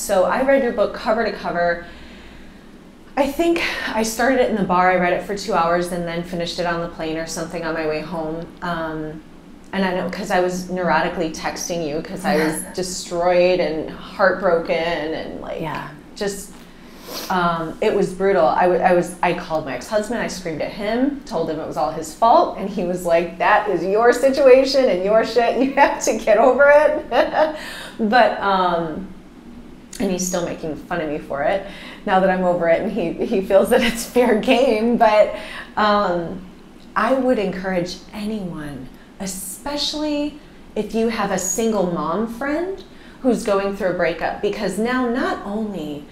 So I read your book cover to cover. I think I started it in the bar. I read it for 2 hours and then finished it on the plane or something on my way home. And I know because I was neurotically texting you because I was destroyed and heartbroken and like just it was brutal. I called my ex-husband. I screamed at him, told him it was all his fault, and he was like, "That is your situation and your shit. You have to get over it." But and he's still making fun of me for it now that I'm over it, and he feels that it's fair game. But I would encourage anyone, especially if you have a single mom friend who's going through a breakup, because now not only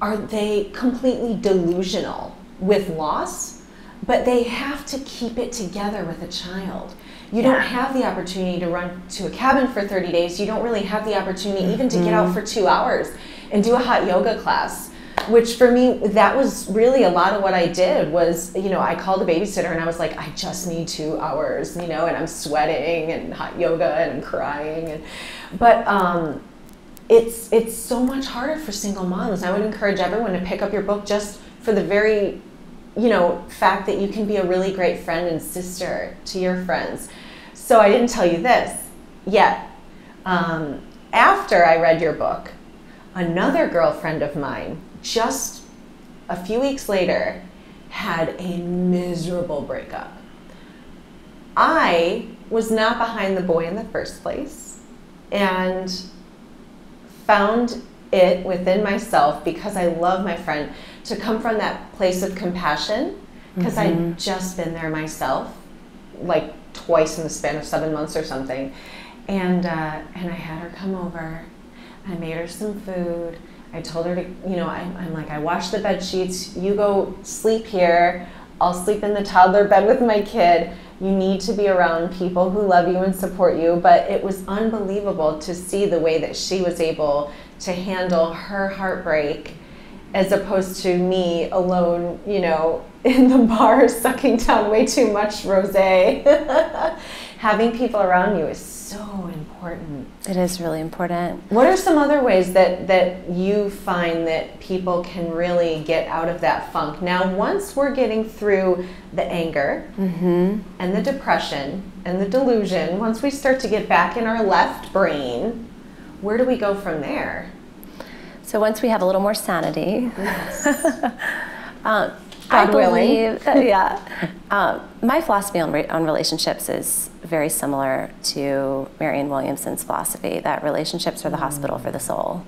are they completely delusional with loss, but they have to keep it together with a child. You don't have the opportunity to run to a cabin for 30 days. You don't really have the opportunity even to get out for 2 hours and do a hot yoga class, which for me, that was really a lot of what I did was, you know, I called a babysitter and I was like, I just need 2 hours, you know, and I'm sweating and hot yoga and crying. But it's so much harder for single moms. I would encourage everyone to pick up your book just for the very, you know, fact that you can be a really great friend and sister to your friends. So I didn't tell you this yet. After I read your book, another girlfriend of mine, just a few weeks later, had a miserable breakup. I was not behind the boy in the first place and found it within myself, because I love my friend, to come from that place of compassion, because I'd just been there myself, like twice in the span of 7 months or something. And I had her come over. I made her some food. I told her to, you know, I'm like, I wash the bed sheets. You go sleep here. I'll sleep in the toddler bed with my kid. You need to be around people who love you and support you. But it was unbelievable to see the way that she was able to handle her heartbreak, as opposed to me alone, you know, in the bar sucking down way too much rosé. Having people around you is so important. It is really important. What are some other ways that you find that people can really get out of that funk? Now, once we're getting through the anger and the depression and the delusion, once we start to get back in our left brain, where do we go from there? So once we have a little more sanity, God willing. My philosophy on relationships is very similar to Marianne Williamson's philosophy, that relationships are the hospital for the soul.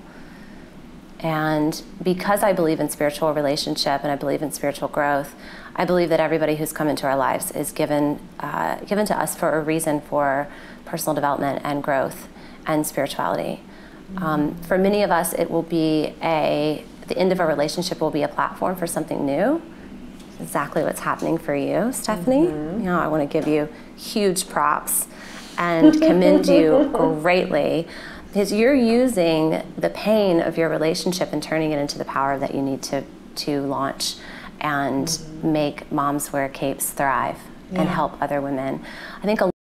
And because I believe in spiritual relationship and I believe in spiritual growth, I believe that everybody who's come into our lives is given to us for a reason for personal development and growth and spirituality. For many of us, it will be the end of a relationship will be a platform for something new. Exactly what's happening for you, Stephanie. You know, I want to give you huge props and commend you greatly, because you're using the pain of your relationship and turning it into the power that you need to launch and make moms wear capes thrive and help other women. I think